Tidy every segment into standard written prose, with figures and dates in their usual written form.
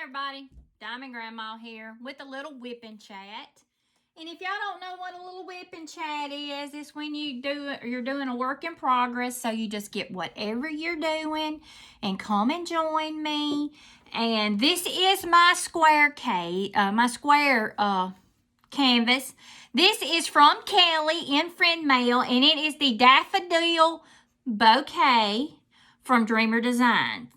everybody, Diamond Grandma here with a little whipping chat. And if y'all don't know what a little whipping chat is, it's when you're doing a work in progress, so you just get whatever you're doing and come and join me. And this is my square canvas. This is from Kelly in friend mail, and it is the Daffodil Bouquet from Dreamer Design.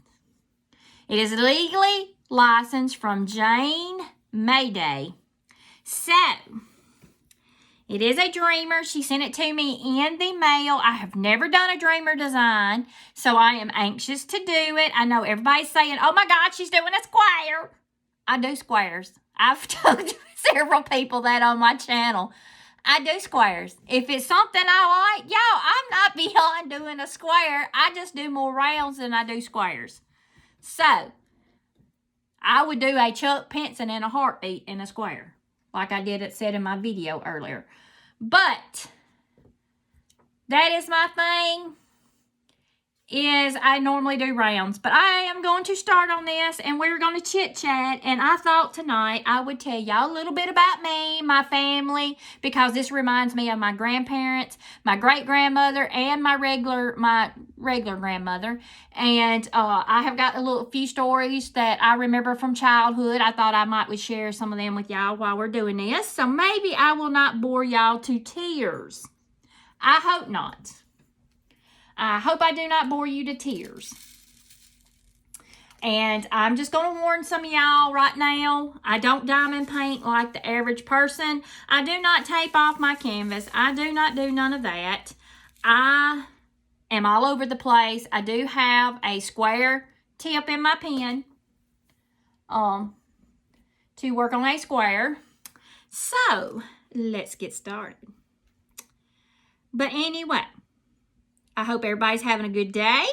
It is legally licensed from Jane Mayday. So, it is a Dreamer. She sent it to me in the mail. I have never done a Dreamer design, so I am anxious to do it. I know everybody's saying, oh my God, she's doing a square. I do squares. I've told several people that on my channel. I do squares. If it's something I like, y'all, I'm not beyond doing a square. I just do more rounds than I do squares. So, I would do a Chuck Pinson in a heartbeat in a square, like I said in my video earlier. But, that is my thing, is I normally do rounds. But I am going to start on this, and we're going to chit-chat. And I thought tonight I would tell y'all a little bit about me, my family, because this reminds me of my grandparents, my great-grandmother, and my regular grandmother. And I have got a few stories that I remember from childhood. I thought I would share some of them with y'all while we're doing this. So maybe I will not bore y'all to tears. I hope not. I hope I do not bore you to tears. And I'm just going to warn some of y'all right now, I don't diamond paint like the average person. I do not tape off my canvas. I do not do none of that. I am all over the place. I do have a square tip in my pen to work on a square. So, let's get started. But anyway, I hope everybody's having a good day.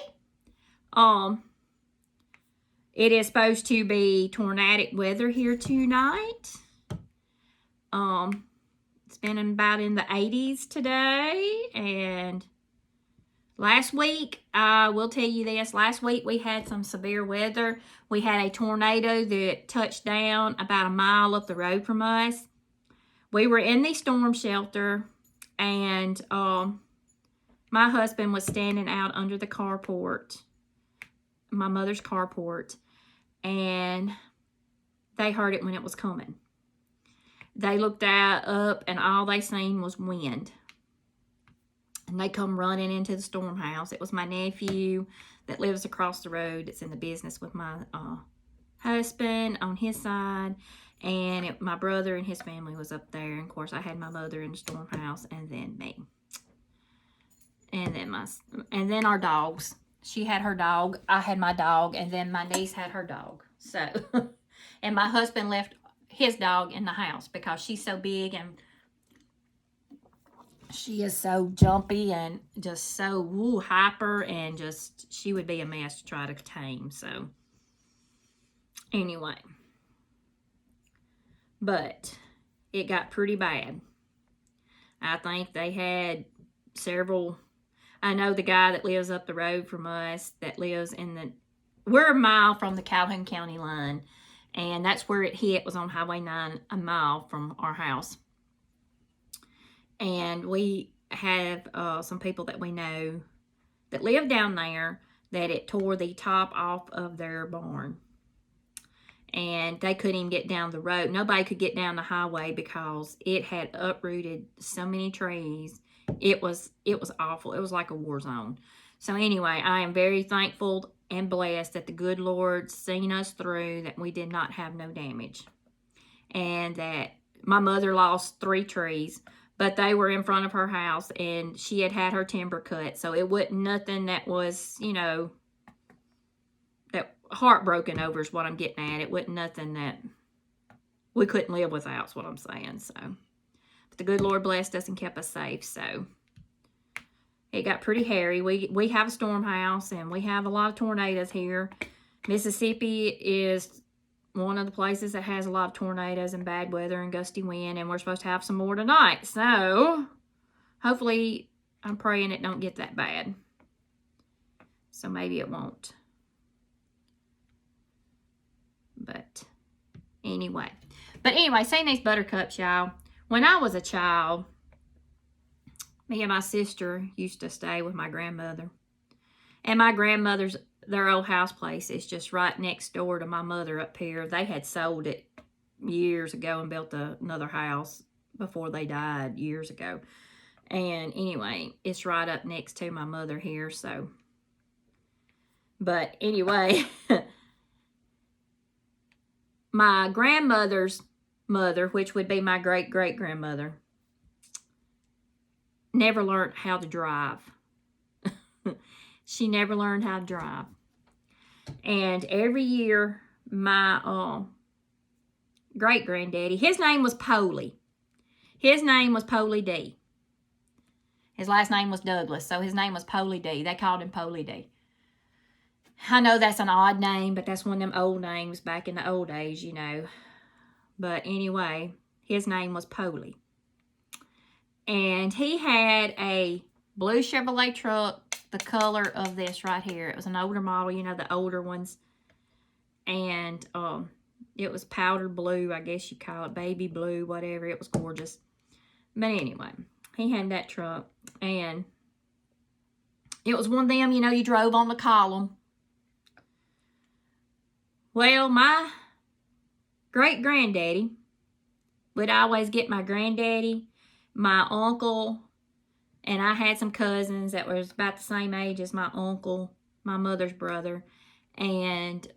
It is supposed to be tornadic weather here tonight. It's been about in the 80s today. And last week, I will tell you this. Last week, we had some severe weather. We had a tornado that touched down about a mile up the road from us. We were in the storm shelter. And my husband was standing out under the carport, my mother's carport, and they heard it when it was coming. They looked up, and all they seen was wind. And they come running into the storm house. It was my nephew that lives across the road that's in the business with my husband on his side. And my brother and his family was up there. And, of course, I had my mother in the storm house, and then me. And then our dogs. She had her dog. I had my dog. And then my niece had her dog. So, and my husband left his dog in the house because she's so big and she is so jumpy and just so hyper, and just, she would be a mess to try to tame. So, anyway. But it got pretty bad. I think they had several. I know the guy that lives up the road from us, that lives we're a mile from the Calhoun County line. And that's where it hit, was on Highway 9, a mile from our house. And we have some people that we know that live down there that it tore the top off of their barn. And they couldn't even get down the road. Nobody could get down the highway because it had uprooted so many trees. It was awful. It was like a war zone. So anyway, I am very thankful and blessed that the good Lord seen us through, that we did not have no damage. And that my mother lost 3 trees, but they were in front of her house, and she had her timber cut. So it wasn't nothing that was, that heartbroken over is what I'm getting at. It wasn't nothing that we couldn't live without, is what I'm saying. So, but the good Lord blessed us and kept us safe. So, it got pretty hairy. We have a storm house, and we have a lot of tornadoes here. Mississippi is one of the places that has a lot of tornadoes and bad weather and gusty wind, and we're supposed to have some more tonight. So, hopefully, I'm praying it don't get that bad. So, maybe it won't. But anyway. But anyway, seeing these buttercups, y'all. When I was a child, me and my sister used to stay with my grandmother. And my grandmother's, their old house place is just right next door to my mother up here. They had sold it years ago and built another house before they died years ago. And anyway, it's right up next to my mother here, so. But anyway, my grandmother's mother, which would be my great-great-grandmother, never learned how to drive. She never learned how to drive. And every year, my great-granddaddy, his name was Poley. His name was Poley D. His last name was Douglas, so his name was Poley D. They called him Poley D. I know that's an odd name, but that's one of them old names back in the old days, you know. But anyway, his name was Poley. And he had a blue Chevrolet truck, the color of this right here. It was an older model, you know, the older ones. And it was powder blue, I guess you call it, baby blue, whatever. It was gorgeous. But anyway, he had that truck. And it was one of them, you know, you drove on the column. Well, my great-granddaddy would always get my granddaddy, my uncle, and I had some cousins that was about the same age as my uncle, my mother's brother. And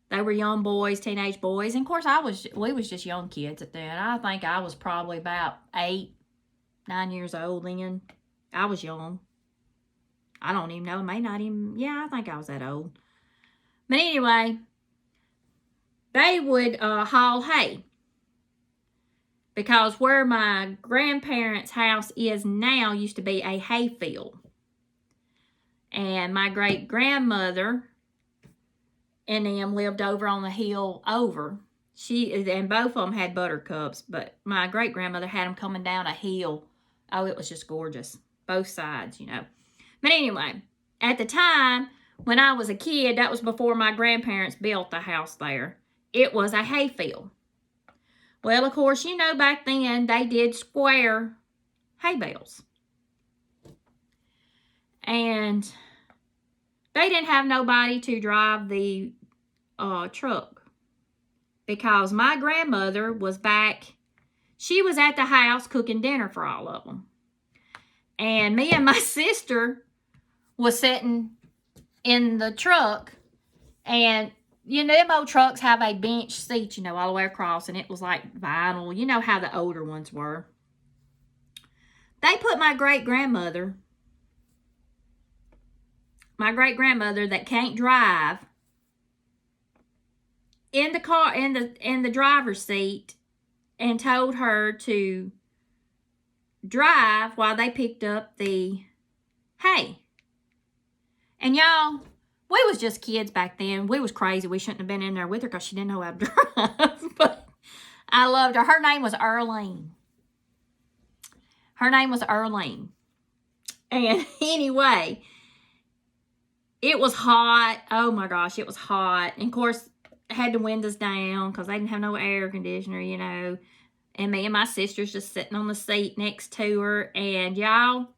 they were young boys, teenage boys. And of course, we was just young kids at that. I think I was probably about 8, 9 years old then. I was young. I don't even know. May not even, yeah, I think I was that old. But anyway, they would haul hay. Because where my grandparents' house is now used to be a hay field. And my great-grandmother and them lived over on the hill over. And both of them had buttercups, but my great-grandmother had them coming down a hill. Oh, it was just gorgeous. Both sides, you know. But anyway, at the time, when I was a kid, that was before my grandparents built the house there. It was a hay field. Well, of course, you know, back then, they did square hay bales. And they didn't have nobody to drive the truck. Because my grandmother was back, she was at the house cooking dinner for all of them. And me and my sister was sitting in the truck, and you know, them old trucks have a bench seat, you know, all the way across, and it was like vinyl. You know how the older ones were. They put my great-grandmother that can't drive in the car, in the driver's seat, and told her to drive while they picked up the hay. And y'all, we was just kids back then. We was crazy. We shouldn't have been in there with her because she didn't know how to drive. But I loved her. Her name was Earlene. Her name was Earlene. And anyway, it was hot. Oh my gosh, it was hot. And of course, I had the windows down because they didn't have no air conditioner, you know. And me and my sister's just sitting on the seat next to her. And y'all,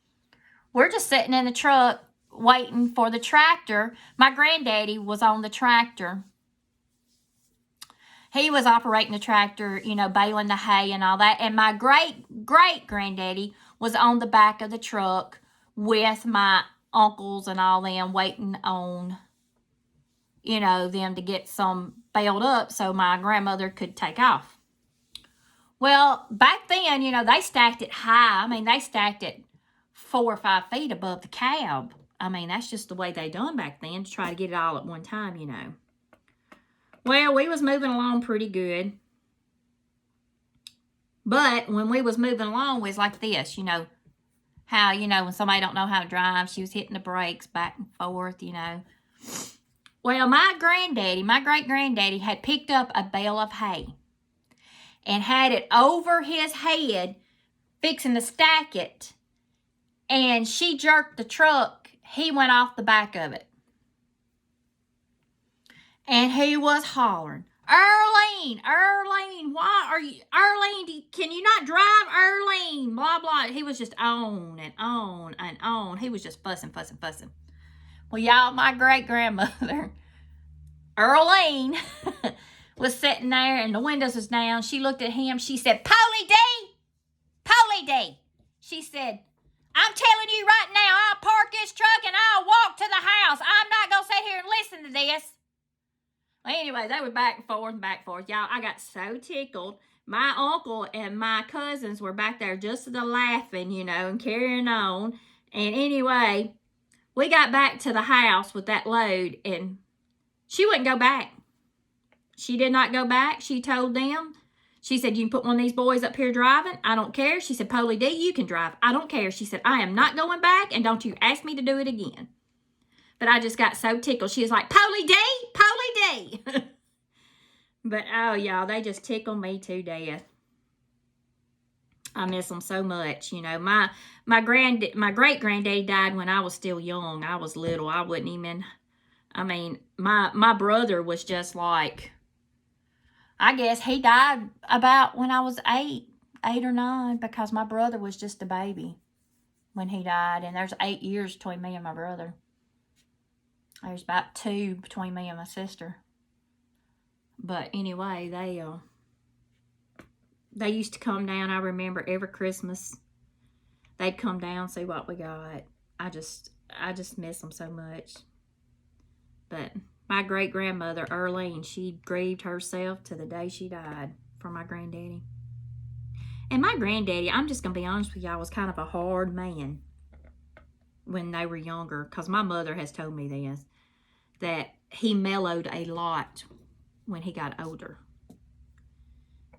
we're just sitting in the truck waiting for the tractor. My granddaddy was on the tractor. He was operating the tractor, you know, baling the hay and all that. And my great-great-granddaddy was on the back of the truck with my uncles and all them waiting on, you know, them to get some baled up so my grandmother could take off. Well, back then, you know, they stacked it high. I mean, they stacked it 4 or 5 feet above the cab. I mean, that's just the way they done back then to try to get it all at one time, you know. Well, we was moving along pretty good. But when we was moving along, it was like this, you know. How, you know, when somebody don't know how to drive, she was hitting the brakes back and forth, you know. Well, my great-granddaddy had picked up a bale of hay and had it over his head, fixing to stack it. And she jerked the truck. He went off the back of it. And he was hollering, Earlene, why are you, Earlene, can you not drive, Earlene? Blah, blah. He was just on and on and on. He was just fussing. Well, y'all, my great-grandmother, Earlene, was sitting there and the windows was down. She looked at him. She said, Polly D. She said, I'm telling you right now, I'll park this truck and I'll walk to the house. I'm not going to sit here and listen to this. Well, anyway, they were back and forth. Y'all, I got so tickled. My uncle and my cousins were back there just laughing, and carrying on. And anyway, we got back to the house with that load, and she wouldn't go back. She did not go back. She told them, she said, you can put one of these boys up here driving. I don't care. She said, Polly D, you can drive. I don't care. She said, I am not going back, and don't you ask me to do it again. But I just got so tickled. She was like, Polly D. But, oh, y'all, they just tickle me to death. I miss them so much. My great-granddaddy died when I was still young. I was little. I wouldn't even, my brother was just like, I guess he died about when I was 8 or 9, because my brother was just a baby when he died. And there's 8 years between me and my brother. There's about 2 between me and my sister. But anyway, they used to come down. I remember every Christmas they'd come down, see what we got. I just miss them so much. But my great-grandmother, Earlene, she grieved herself to the day she died for my granddaddy. And my granddaddy, I'm just going to be honest with y'all, was kind of a hard man when they were younger. Because my mother has told me this, that he mellowed a lot when he got older.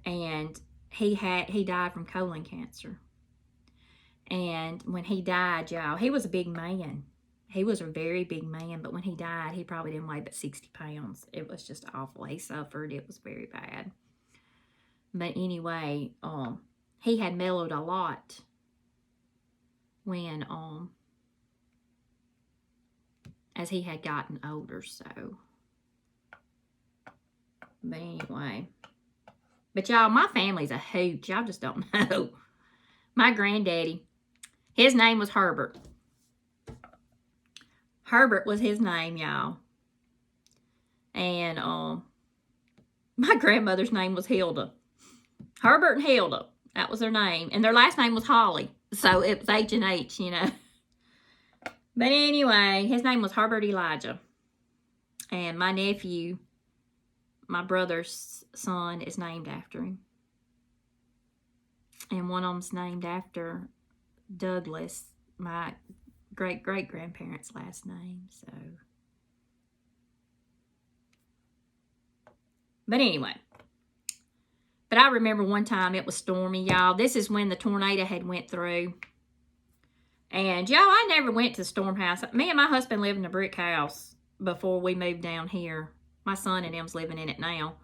And he died from colon cancer. And when he died, y'all, he was a big man. He was a very big man, but when he died, he probably didn't weigh but 60 pounds. It was just awful. He suffered. It was very bad. But anyway, he had mellowed a lot when, as he had gotten older, so. But anyway. But y'all, my family's a hoot. Y'all just don't know. My granddaddy, his name was Herbert. Herbert was his name, y'all. And my grandmother's name was Hilda. Herbert and Hilda. That was their name. And their last name was Holly. So it was H and H, But anyway, his name was Herbert Elijah. And my nephew, my brother's son, is named after him. And one of them's named after Douglas, my great-great-grandparents' last name. So, but anyway. But I remember one time it was stormy, y'all. This is when the tornado had went through. And, y'all, I never went to the storm house. Me and my husband lived in a brick house before we moved down here. My son and them's living in it now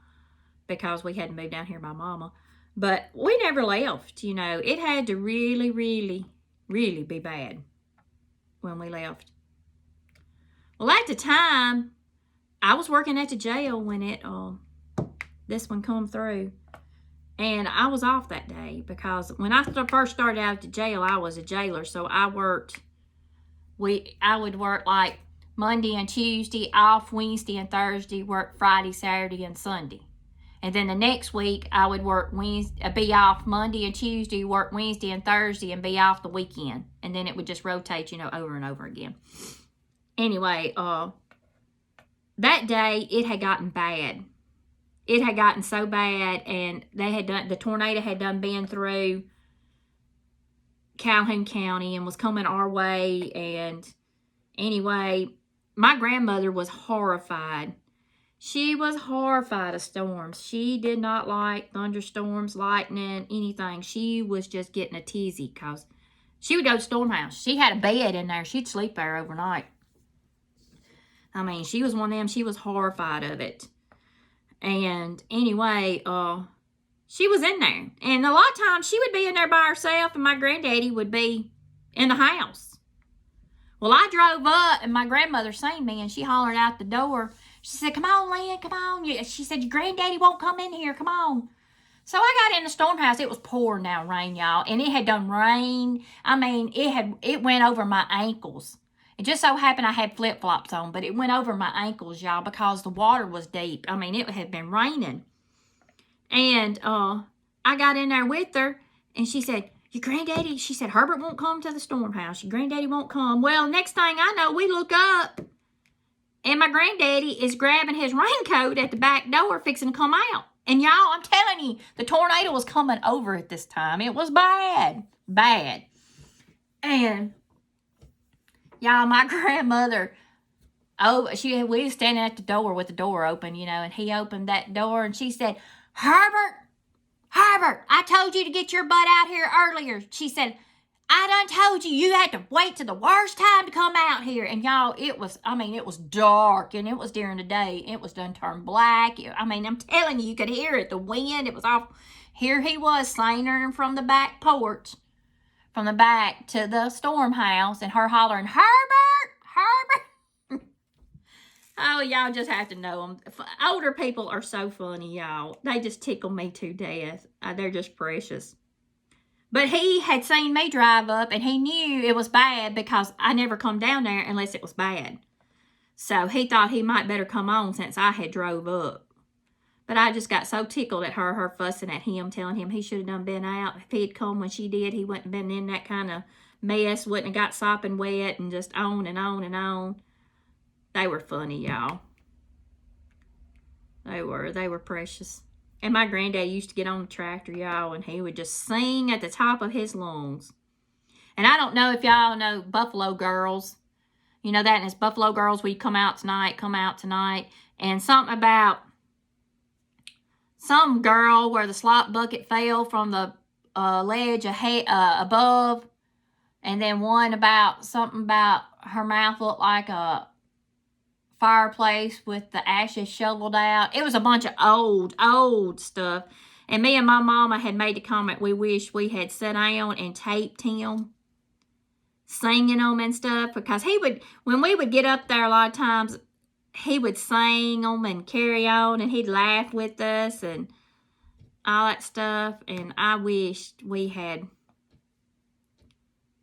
because we hadn't moved down here by Mama. But we never left, It had to really, really, really be bad when we left. Well, at the time, I was working at the jail when this one come through. And I was off that day because when I first started out at the jail, I was a jailer. So I would work like Monday and Tuesday, off Wednesday and Thursday, work Friday, Saturday, and Sunday. And then the next week, I would work be off Monday and Tuesday, work Wednesday and Thursday, and be off the weekend. And then it would just rotate, over and over again. Anyway, that day, it had gotten bad. It had gotten so bad, and the tornado had done been through Calhoun County and was coming our way. And anyway, my grandmother was horrified. She was horrified of storms. She did not like thunderstorms, lightning, anything. She was just getting a tizzy because she would go to the storm house. She had a bed in there. She'd sleep there overnight. She was one of them. She was horrified of it. And anyway, she was in there. And a lot of times she would be in there by herself and my granddaddy would be in the house. Well, I drove up and my grandmother seen me and she hollered out the door. She said, come on, Lynn, come on. She said, your granddaddy won't come in here. Come on. So I got in the storm house. It was pouring down rain, y'all. And it had done rain. I mean, it went over my ankles. It just so happened I had flip-flops on, but it went over my ankles, y'all, because the water was deep. I mean, it had been raining. And I got in there with her, and she said, your granddaddy, she said, Herbert won't come to the storm house. Your granddaddy won't come. Well, next thing I know, we look up, and my granddaddy is grabbing his raincoat at the back door, fixing to come out. And y'all, I'm telling you, the tornado was coming over at this time. It was bad. Bad. And y'all, my grandmother, we was standing at the door with the door open, you know, and he opened that door and she said, Herbert, I told you to get your butt out here earlier. She said, I done told you had to wait till the worst time to come out here. And y'all, it was dark and it was during the day. It was done turned black. I mean, I'm telling you could hear it. The wind, it was off. Here he was, slinging from the back porch, from the back to the storm house, and her hollering, Herbert. Oh, y'all just have to know them. Older people are so funny, y'all. They just tickle me to death. They're just precious. But he had seen me drive up, and he knew it was bad because I never come down there unless it was bad. So he thought he might better come on since I had drove up. But I just got so tickled at her fussing at him, telling him he should have done been out. If he had come when she did, he wouldn't have been in that kind of mess, wouldn't have got sopping wet, and just on and on and on. They were funny, y'all. They were precious. And my granddad used to get on the tractor, y'all, and he would just sing at the top of his lungs. And I don't know if y'all know Buffalo Girls. You know that, and it's Buffalo Girls, we come out tonight. And something about some girl where the slop bucket fell from the ledge above. And then one about something about her mouth looked like a fireplace with the ashes shoveled out. It was a bunch of old stuff. And me and my mama had made the comment we wish we had sat down and taped him singing them and stuff, because he would, when we would get up there a lot of times, he would sing them and carry on, and he'd laugh with us and all that stuff. And I wished we had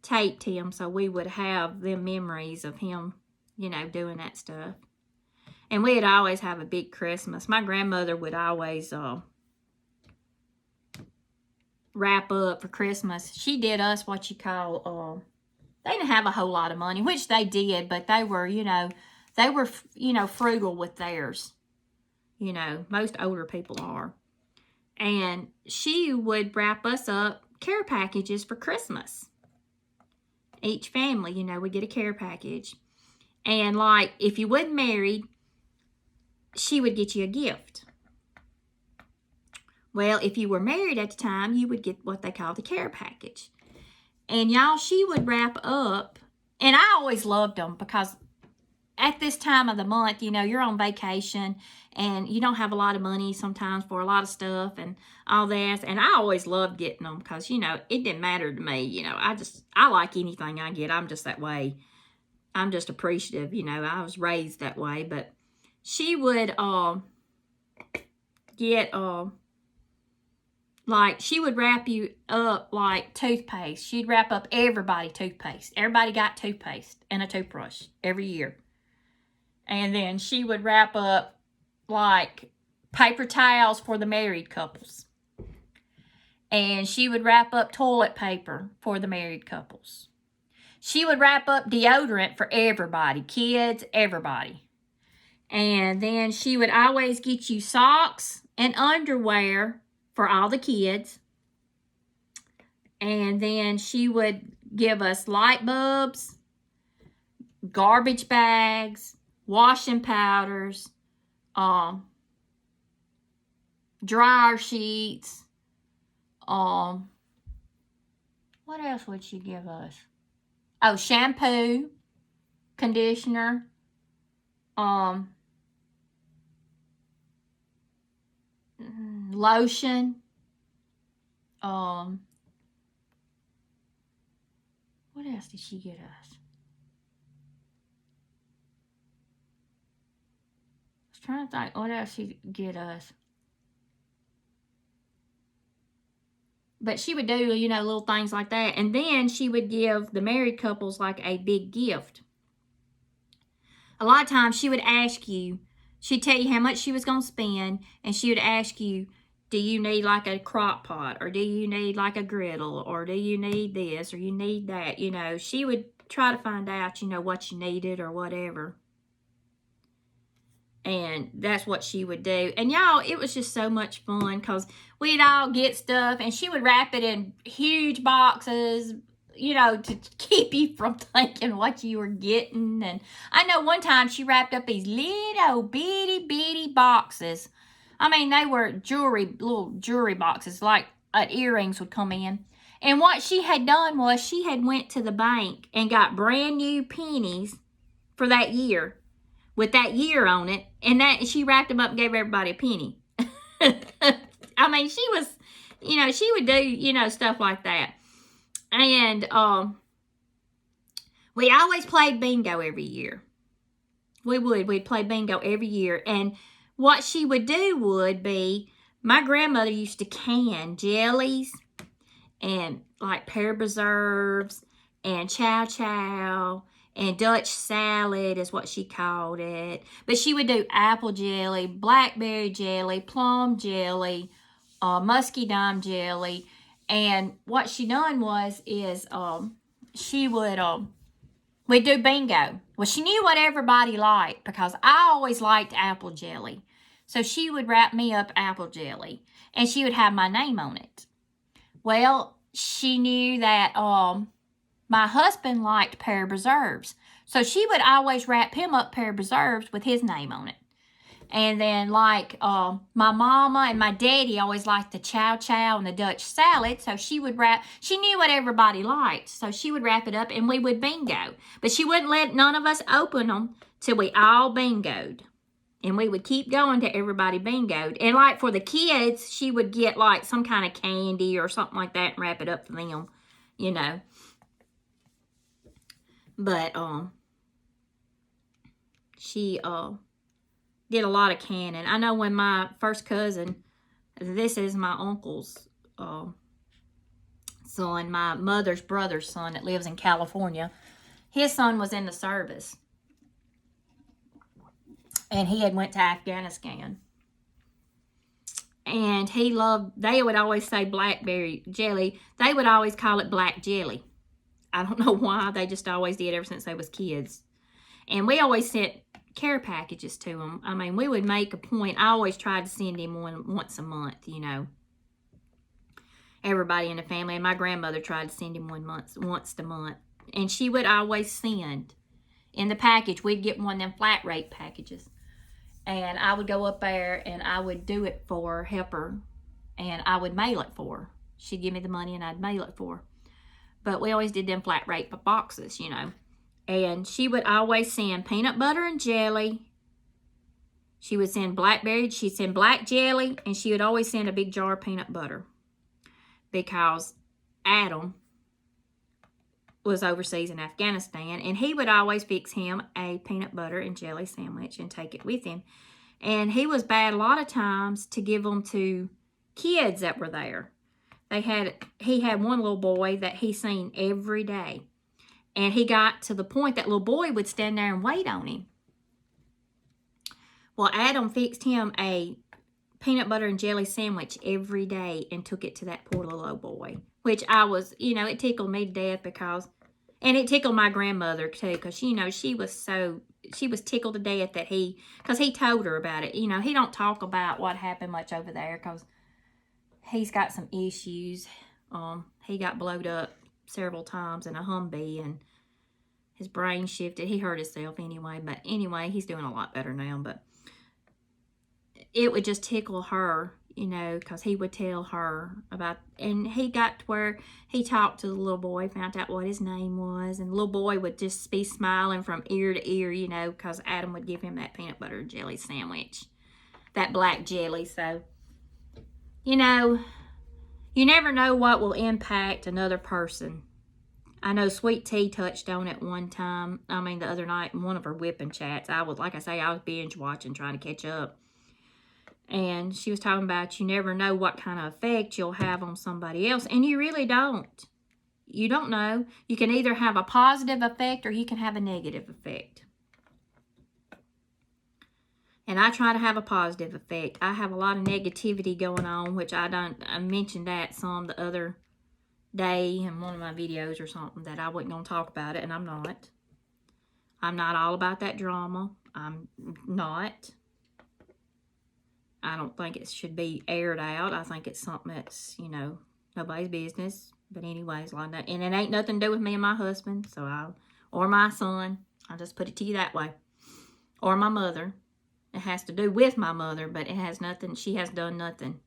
taped him so we would have them memories of him, you know, doing that stuff. And we'd always have a big Christmas. My grandmother would always wrap up for Christmas. She did us what you call, they didn't have a whole lot of money, which they did, but they were, frugal with theirs. You know, most older people are. And she would wrap us up care packages for Christmas. Each family, would get a care package. And like, if you wasn't married, she would get you a gift. Well, if you were married at the time, you would get what they call the care package. And y'all, she would wrap up, and I always loved them because at this time of the month, you're on vacation and you don't have a lot of money sometimes for a lot of stuff and all that. And I always loved getting them because, it didn't matter to me. I like anything I get. I'm just that way. I'm just appreciative. I was raised that way. But she would get, she would wrap you up like toothpaste. She'd wrap up everybody toothpaste. Everybody got toothpaste and a toothbrush every year. And then she would wrap up like paper towels for the married couples. And she would wrap up toilet paper for the married couples. She would wrap up deodorant for everybody, kids, everybody. And then she would always get you socks and underwear for all the kids. And then she would give us light bulbs, garbage bags, washing powders, dryer sheets. What else would she give us? Oh, shampoo, conditioner, lotion, what else did she get us? trying to think what else she'd get us. But she would do, you know, little things like that. And then she would give the married couples like a big gift. A lot of times she would ask you, she'd tell you how much she was going to spend, and she would ask you, do you need like a crock pot, or do you need like a griddle, or do you need this, or you need that? You know, she would try to find out, you know, what you needed or whatever. And that's what she would do. And y'all, it was just so much fun because we'd all get stuff, and she would wrap it in huge boxes, you know, to keep you from thinking what you were getting. And I know one time she wrapped up these little bitty boxes. I mean, they were little jewelry boxes, like earrings would come in. And what she had done was she had went to the bank and got brand new pennies for that year, with that year on it, and that she wrapped them up and gave everybody a penny. I mean, she was, you know, she would do, you know, stuff like that. And we always played bingo every year. We'd play bingo every year. And what she would do would be, my grandmother used to can jellies and like pear preserves and chow chow. And Dutch salad is what she called it. But she would do apple jelly, blackberry jelly, plum jelly, musky dime jelly. And what she done is she would, we'd do bingo. Well, she knew what everybody liked because I always liked apple jelly. So she would wrap me up apple jelly. And she would have my name on it. Well, she knew that my husband liked pear preserves. So she would always wrap him up pear preserves with his name on it. And then like my mama and my daddy always liked the chow chow and the Dutch salad. So she would she knew what everybody liked. So she would wrap it up and we would bingo. But she wouldn't let none of us open them till we all bingoed. And we would keep going till everybody bingoed. And like for the kids, she would get like some kind of candy or something like that and wrap it up for them, you know. But she did a lot of canning. I know when my first cousin, this is my uncle's son, my mother's brother's son that lives in California. His son was in the service. And he had went to Afghanistan. And they would always say blackberry jelly. They would always call it black jelly. I don't know why. They just always did ever since they was kids. And we always sent care packages to them. I mean, we would make a point. I always tried to send him one once a month, you know. Everybody in the family. And my grandmother tried to send him once a month. And she would always send in the package. We'd get one of them flat rate packages. And I would go up there and I would do it for her, help her. And I would mail it for her. She'd give me the money and I'd mail it for her. But we always did them flat rate boxes, you know. And she would always send peanut butter and jelly. She would send she'd send black jelly, and she would always send a big jar of peanut butter. Because Adam was overseas in Afghanistan, and he would always fix him a peanut butter and jelly sandwich and take it with him. And he was bad a lot of times to give them to kids that were there. He had one little boy that he seen every day. And he got to the point that little boy would stand there and wait on him. Well, Adam fixed him a peanut butter and jelly sandwich every day and took it to that poor little old boy. Which I was, you know, it tickled me to death because, and it tickled my grandmother too, because, you know, she was tickled to death that because he told her about it. You know, he don't talk about what happened much over there because he's got some issues. He got blowed up several times in a Humvee and his brain shifted. He hurt himself anyway, but anyway, he's doing a lot better now. But it would just tickle her, you know, because he would tell her about, and he got to where he talked to the little boy, found out what his name was, and the little boy would just be smiling from ear to ear, you know, because Adam would give him that peanut butter and jelly sandwich, that black jelly. So, you know, you never know what will impact another person I know Sweet Tea touched on it one time. I mean, the other night in one of her whipping chats. I was, like I say, I was binge watching, trying to catch up. And she was talking about you never know what kind of effect you'll have on somebody else. And you really don't. You don't know. You can either have a positive effect or you can have a negative effect. And I try to have a positive effect. I have a lot of negativity going on, which I mentioned that some the other day in one of my videos or something, that I wasn't going to talk about it, and I'm not. I'm not all about that drama. I'm not. I don't think it should be aired out. I think it's something that's, you know, nobody's business. But anyways, like that. And it ain't nothing to do with me and my husband, or my son. I'll just put it to you that way. Or my mother. It has to do with my mother, but it has nothing. She has done nothing.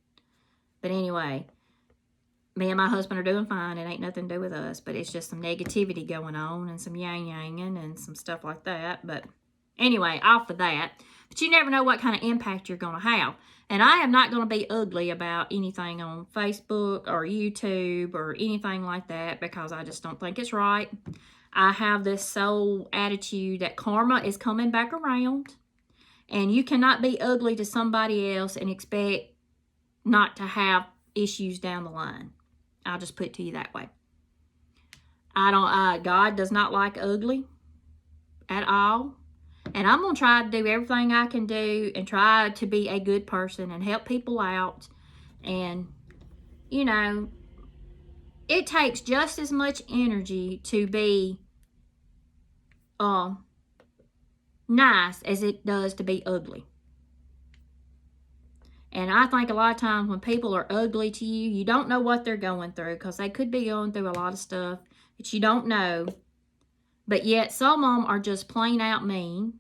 But anyway, me and my husband are doing fine. It ain't nothing to do with us, but it's just some negativity going on and some yang-yanging and some stuff like that. But anyway, off of that. But you never know what kind of impact you're going to have. And I am not going to be ugly about anything on Facebook or YouTube or anything like that, because I just don't think it's right. I have this soul attitude that karma is coming back around. And you cannot be ugly to somebody else and expect not to have issues down the line. I'll just put it to you that way. God does not like ugly at all. And I'm going to try to do everything I can do and try to be a good person and help people out. And, you know, it takes just as much energy to be nice as it does to be ugly. And I think a lot of times when people are ugly to you, you don't know what they're going through, because they could be going through a lot of stuff that you don't know. But yet some of them are just plain out mean.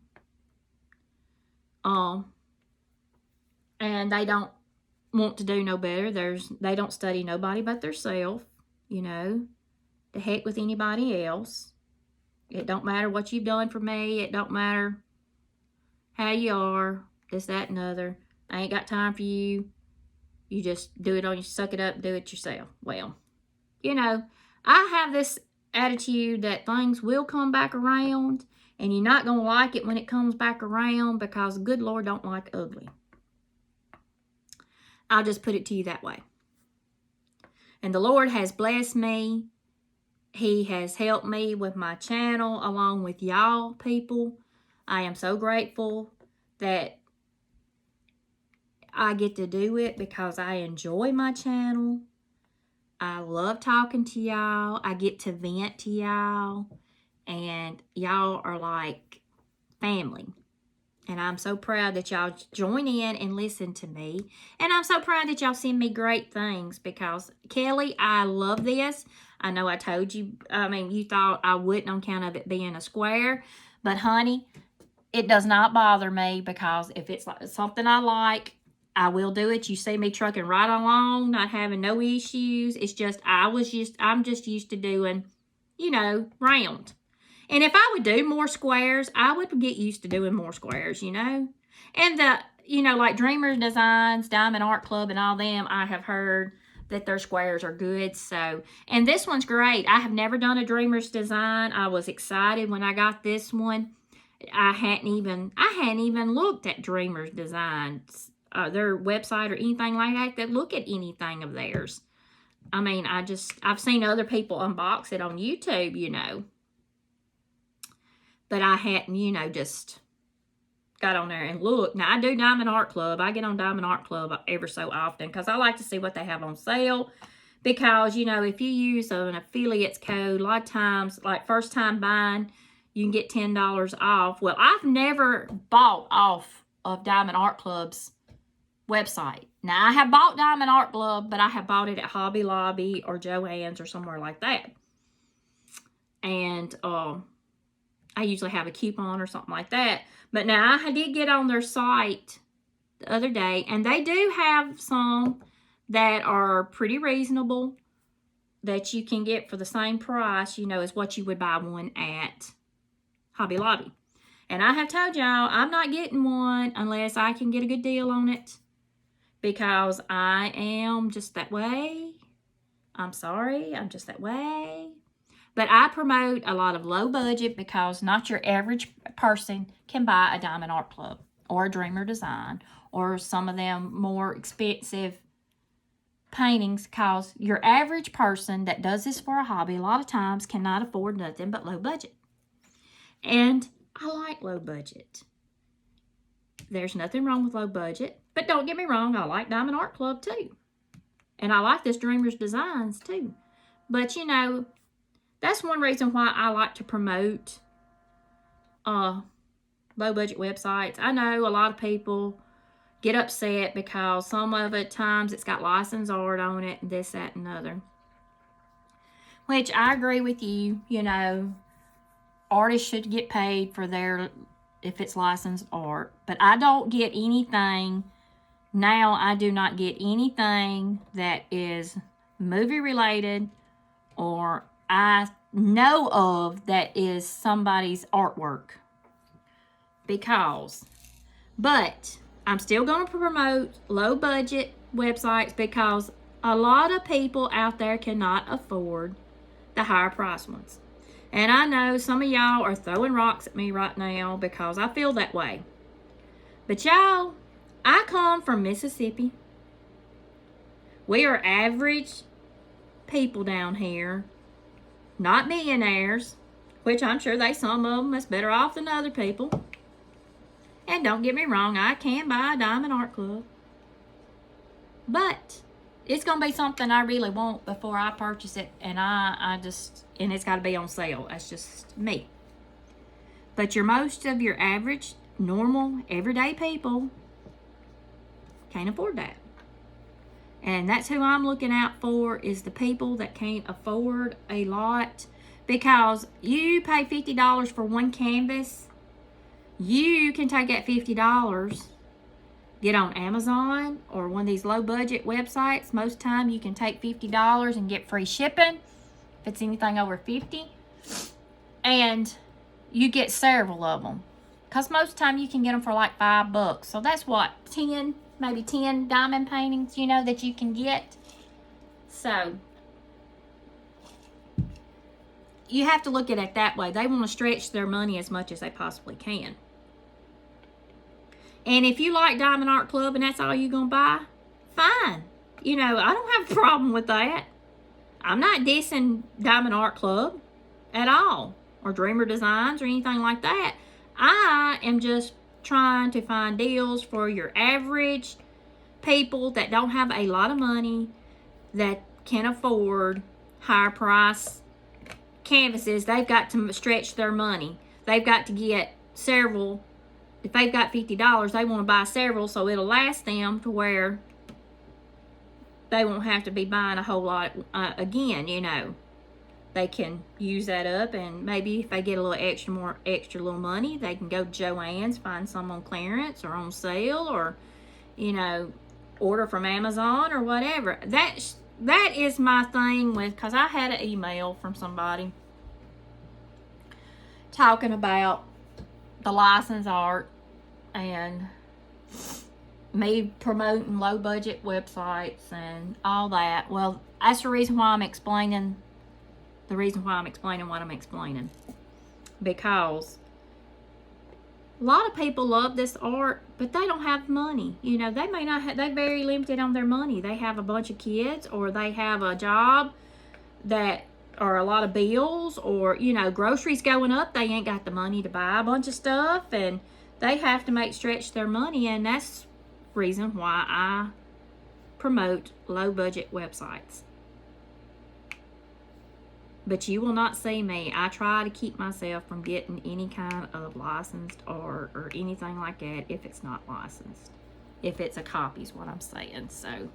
And they don't want to do no better. They don't study nobody but themselves, you know. The heck with anybody else. It don't matter what you've done for me. It don't matter how you are. This, that, and other. I ain't got time for you. You just do it on you, suck it up and do it yourself. Well, you know, I have this attitude that things will come back around, and you're not going to like it when it comes back around, because the good Lord don't like ugly. I'll just put it to you that way. And the Lord has blessed me. He has helped me with my channel along with y'all people. I am so grateful that I get to do it, because I enjoy my channel. I love talking to y'all. I get to vent to y'all. And y'all are like family. And I'm so proud that y'all join in and listen to me. And I'm so proud that y'all send me great things, because, Kelly, I love this. I know I told you, you thought I wouldn't on account of it being a square. But, honey, it does not bother me, because if it's like something I like, I will do it. You see me trucking right along, not having no issues. It's just, I'm just used to doing, you know, round. And if I would do more squares, I would get used to doing more squares, you know. And like Dreamers Designs, Diamond Art Club, and all them, I have heard that their squares are good. So, and this one's great. I have never done a Dreamers Design. I was excited when I got this one. I hadn't even looked at Dreamers Designs, their website or anything like that look at anything of theirs. I mean, I've seen other people unbox it on YouTube, you know. But I hadn't, you know, just got on there and looked. Now, I do Diamond Art Club. I get on Diamond Art Club ever so often, because I like to see what they have on sale. Because, you know, if you use an affiliates code, a lot of times, like first time buying, you can get $10 off. Well, I've never bought off of Diamond Art Club's website. Now, I have bought Diamond Art Club, but I have bought it at Hobby Lobby or Joann's or somewhere like that. And I usually have a coupon or something like that. But now, I did get on their site the other day, and they do have some that are pretty reasonable that you can get for the same price, you know, as what you would buy one at Hobby Lobby. And I have told y'all, I'm not getting one unless I can get a good deal on it, because I am just that way. I'm sorry, I'm just that way. But I promote a lot of low budget because not your average person can buy a Diamond Art Club or a Dreamer Design or some of them more expensive paintings, because your average person that does this for a hobby a lot of times cannot afford nothing but low budget. And I like low budget. There's nothing wrong with low budget, but don't get me wrong, I like Diamond Art Club too. And I like this Dreamer's Designs too. But you know, that's one reason why I like to promote low budget websites. I know a lot of people get upset because some of it times it's got licensed art on it and this, that, and other. Which I agree with you. You know, artists should get paid for their, if it's licensed art. But I don't get anything, now I do not get anything that is movie related or I know of that is somebody's artwork. But I'm still going to promote low budget websites because a lot of people out there cannot afford the higher price ones. And I know some of y'all are throwing rocks at me right now because I feel that way. But y'all, I come from Mississippi. We are average people down here, not millionaires, which I'm sure some of them is better off than other people. And don't get me wrong, I can buy a Diamond Art Club. But it's going to be something I really want before I purchase it. And and it's got to be on sale. That's just me. But most of your average, normal, everyday people can't afford that. And that's who I'm looking out for, is the people that can't afford a lot. Because you pay $50 for one canvas, you can take that $50, get on Amazon or one of these low budget websites. Most time you can take $50 and get free shipping if it's anything over $50. And you get several of them. Because most time you can get them for like $5. So that's what, 10, maybe 10 diamond paintings, you know, that you can get. So you have to look at it that way. They want to stretch their money as much as they possibly can. And if you like Diamond Art Club and that's all you're going to buy, fine. You know, I don't have a problem with that. I'm not dissing Diamond Art Club at all, or Dreamer Designs or anything like that. I am just trying to find deals for your average people that don't have a lot of money, that can afford higher price canvases. They've got to stretch their money. They've got to get several. If they've got $50, they want to buy several so it'll last them to where they won't have to be buying a whole lot again, you know. They can use that up, and maybe if they get a little extra little money, they can go to Joann's, find some on clearance or on sale, or, you know, order from Amazon or whatever. That is my thing with, because I had an email from somebody talking about the licensed art and me promoting low budget websites and all that. Well, that's the reason why I'm explaining what I'm explaining. Because a lot of people love this art, but they don't have money. You know, they may not have, they're very limited on their money. They have a bunch of kids, or they have a job that are a lot of bills, or, you know, groceries going up. They ain't got the money to buy a bunch of stuff, and they have to stretch their money, and that's the reason why I promote low budget websites. But you will not see me. I try to keep myself from getting any kind of licensed art or anything like that if it's not licensed. If it's a copy is what I'm saying. So,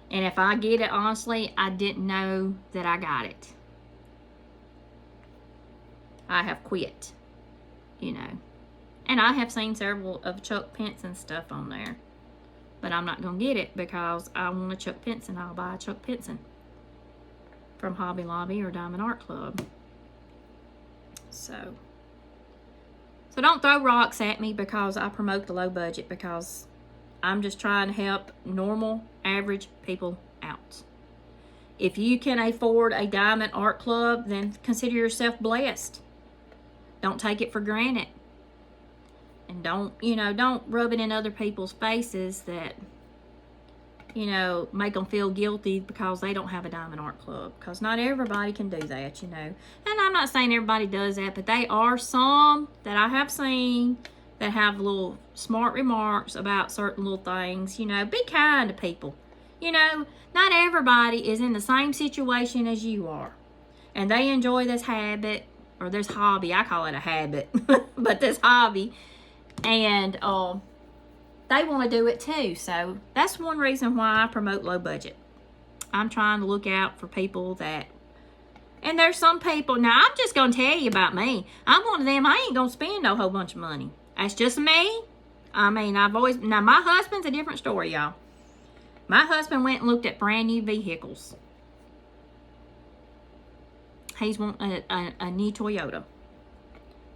and if I get it, honestly, I didn't know that I got it. I have quit, you know. And I have seen several of Chuck Pinson stuff on there. But I'm not going to get it because I want a Chuck Pinson. I'll buy a Chuck Pinson from Hobby Lobby or Diamond Art Club. So don't throw rocks at me because I promote the low budget, because I'm just trying to help normal, average people out. If you can afford a diamond art club, then consider yourself blessed. Don't take it for granted. And don't rub it in other people's faces that, make them feel guilty because they don't have a diamond art club. Because not everybody can do that, And I'm not saying everybody does that, but they are some that I have seen that have little smart remarks about certain little things. Be kind to people. Not everybody is in the same situation as you are. And they enjoy this habit, or this hobby. I call it a habit, but this hobby. And they want to do it too. So that's one reason why I promote low budget. I'm trying to look out for people that, and there's some people, now I'm just going to tell you about me. I'm one of them, I ain't going to spend a whole bunch of money. That's just me. I mean, now my husband's a different story, y'all. My husband went and looked at brand new vehicles. He's wanting a new Toyota.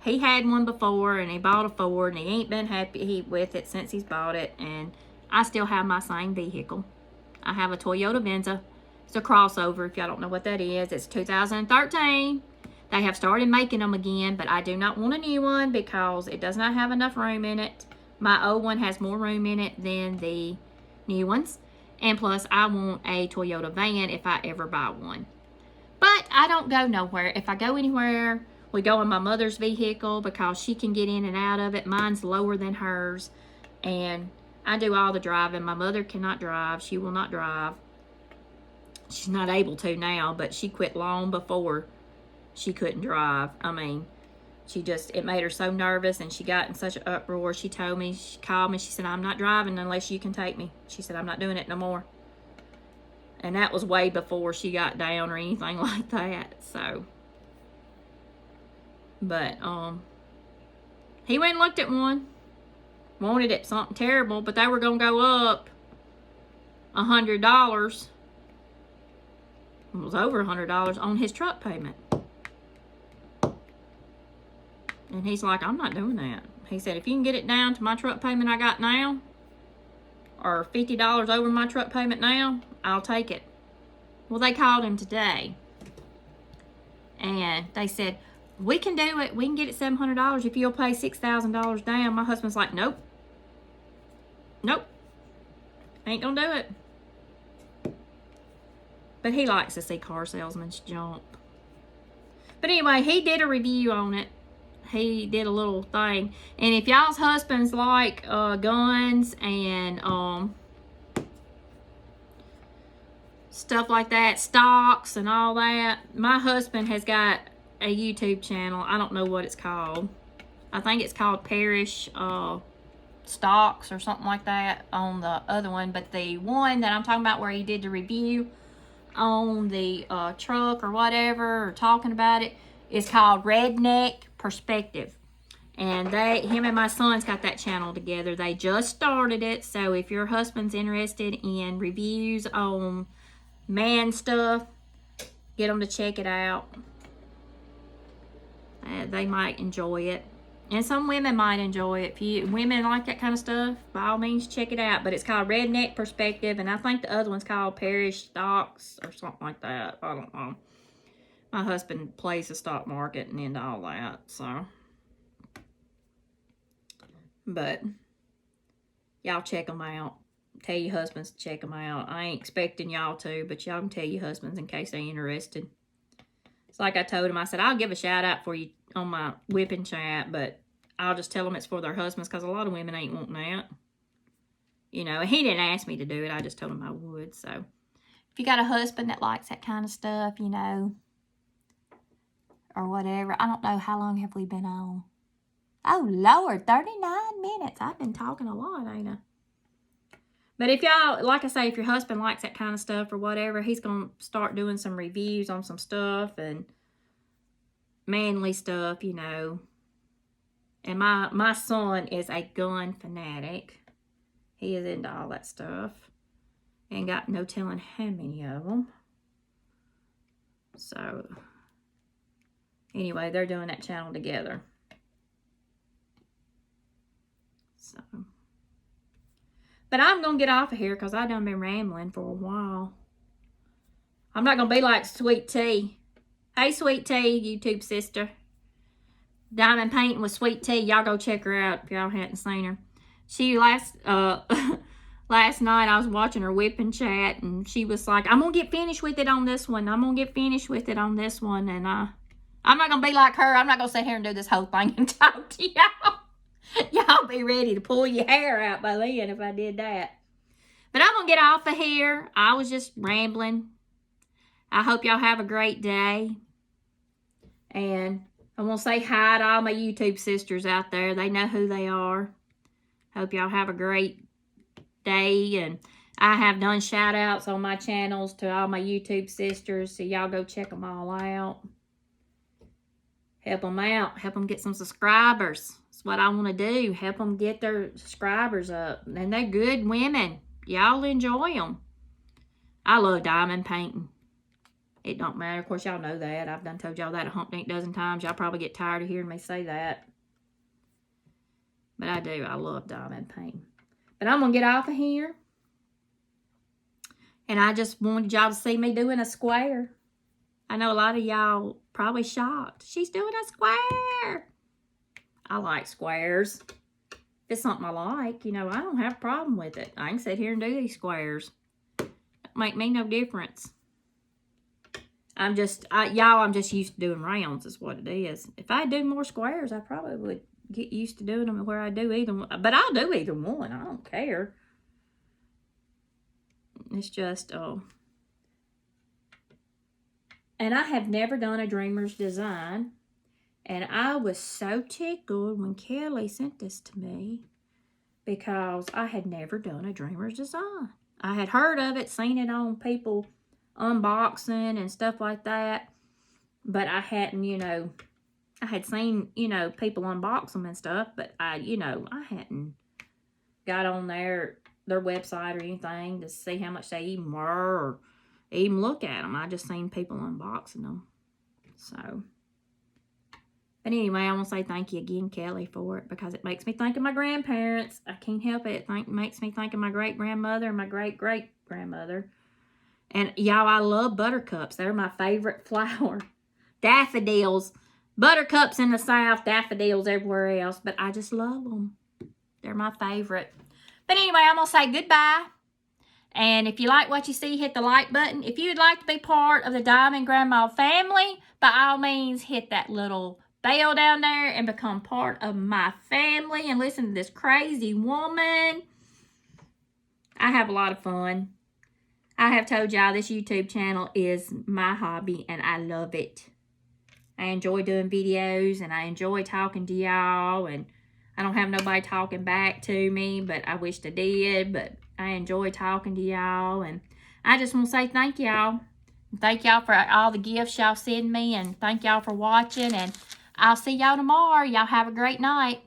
He had one before, and he bought a Ford, and he ain't been happy with it since he's bought it, and I still have my same vehicle. I have a Toyota Venza. It's a crossover, if y'all don't know what that is. It's 2013. They have started making them again, but I do not want a new one because it does not have enough room in it. My old one has more room in it than the new ones, and plus I want a Toyota van if I ever buy one. But I don't go nowhere. If I go anywhere, we go in my mother's vehicle because she can get in and out of it. Mine's lower than hers. And I do all the driving. My mother cannot drive. She will not drive. She's not able to now, but she quit long before she couldn't drive. I mean, it made her so nervous, and she got in such an uproar. She called me, she said, I'm not driving unless you can take me. She said, I'm not doing it no more. And that was way before she got down or anything like that. So, but he went and looked at one. Wanted it something terrible, but they were going to go up $100. It was over $100 on his truck payment. And he's like, I'm not doing that. He said, if you can get it down to my truck payment I got now, or $50 over my truck payment now, I'll take it. Well, they called him today. And they said, we can do it. We can get it $700 if you'll pay $6,000 down. My husband's like, nope. Nope. Ain't gonna do it. But he likes to see car salesmen jump. But anyway, he did a review on it. He did a little thing. And if y'all's husbands like guns and stuff like that, stocks and all that, my husband has got a YouTube channel. I don't know what it's called. I think it's called Parrish Stocks or something like that on the other one. But the one that I'm talking about where he did the review on the truck or whatever, or talking about it, is called Redneck Perspective. And him and my son's got that channel together. They just started it. So if your husband's interested in reviews on man stuff, get them to check it out. They might enjoy it. And some women might enjoy it. If you women like that kind of stuff, by all means, check it out. But it's called Redneck Perspective. And I think the other one's called Parrish Stocks or something like that. I don't know. My husband plays the stock market and into all that. So. But y'all check them out. Tell your husbands to check them out. I ain't expecting y'all to, but y'all can tell your husbands in case they're interested. It's like I told him, I said, I'll give a shout out for you on my whipping chat, but I'll just tell them it's for their husbands because a lot of women ain't wanting that. And he didn't ask me to do it. I just told him I would. So if you got a husband that likes that kind of stuff, or whatever. I don't know, how long have we been on? Oh, Lord, 39 minutes. I've been talking a lot, ain't I? But if y'all, like I say, if your husband likes that kind of stuff or whatever, he's going to start doing some reviews on some stuff and manly stuff, And my son is a gun fanatic. He is into all that stuff. Ain't got no telling how many of them. So, anyway, they're doing that channel together. So, but I'm going to get off of here because I done been rambling for a while. I'm not going to be like Sweet Tea. Hey, Sweet Tea, YouTube sister. Diamond Painting with Sweet Tea. Y'all go check her out if y'all hadn't seen her. She last night I was watching her WIP and chat, and she was like, I'm going to get finished with it on this one. I'm going to get finished with it on this one. And I'm not going to be like her. I'm not going to sit here and do this whole thing and talk to y'all. Y'all be ready to pull your hair out by then if I did that. But I'm going to get off of here. I was just rambling. I hope y'all have a great day. And I want to say hi to all my YouTube sisters out there. They know who they are. Hope y'all have a great day. And I have done shout outs on my channels to all my YouTube sisters. So y'all go check them all out. Help them out. Help them get some subscribers. That's what I want to do. Help them get their subscribers up. And they're good women. Y'all enjoy them. I love diamond painting. It don't matter. Of course, y'all know that. I've done told y'all that a humpdink dozen times. Y'all probably get tired of hearing me say that. But I do. I love diamond painting. But I'm going to get off of here. And I just wanted y'all to see me doing a square. I know a lot of y'all probably shocked. She's doing a square. I like squares. If it's something I like, you know, I don't have a problem with it. I can sit here and do these squares. Don't make me no difference. I'm just used to doing rounds is what it is. If I do more squares, I probably would get used to doing them where I do either one. But I'll do either one. I don't care. It's just, and I have never done a dreamer's design. And I was so tickled when Kelly sent this to me because I had never done a dreamer's design. I had heard of it, seen it on people unboxing and stuff like that, but I hadn't, you know, I had seen, you know, people unbox them and stuff, but I hadn't got on their website or anything to see how much they even were or even look at them. I just seen people unboxing them. So, but anyway, I want to say thank you again, Kelly, for it because it makes me think of my grandparents. I can't help it. It makes me think of my great-grandmother and my great-great-grandmother. And y'all, I love buttercups. They're my favorite flower. Daffodils. Buttercups in the South, daffodils everywhere else. But I just love them. They're my favorite. But anyway, I'm going to say goodbye. And if you like what you see, hit the like button. If you would like to be part of the Diamond Grandma family, by all means, hit that little bell down there and become part of my family and listen to this crazy woman. I have a lot of fun. I have told y'all this YouTube channel is my hobby and I love it. I enjoy doing videos and I enjoy talking to y'all, and I don't have nobody talking back to me, but I wished I did, but I enjoy talking to y'all, and I just want to say thank y'all. Thank y'all for all the gifts y'all send me, and thank y'all for watching, and I'll see y'all tomorrow. Y'all have a great night.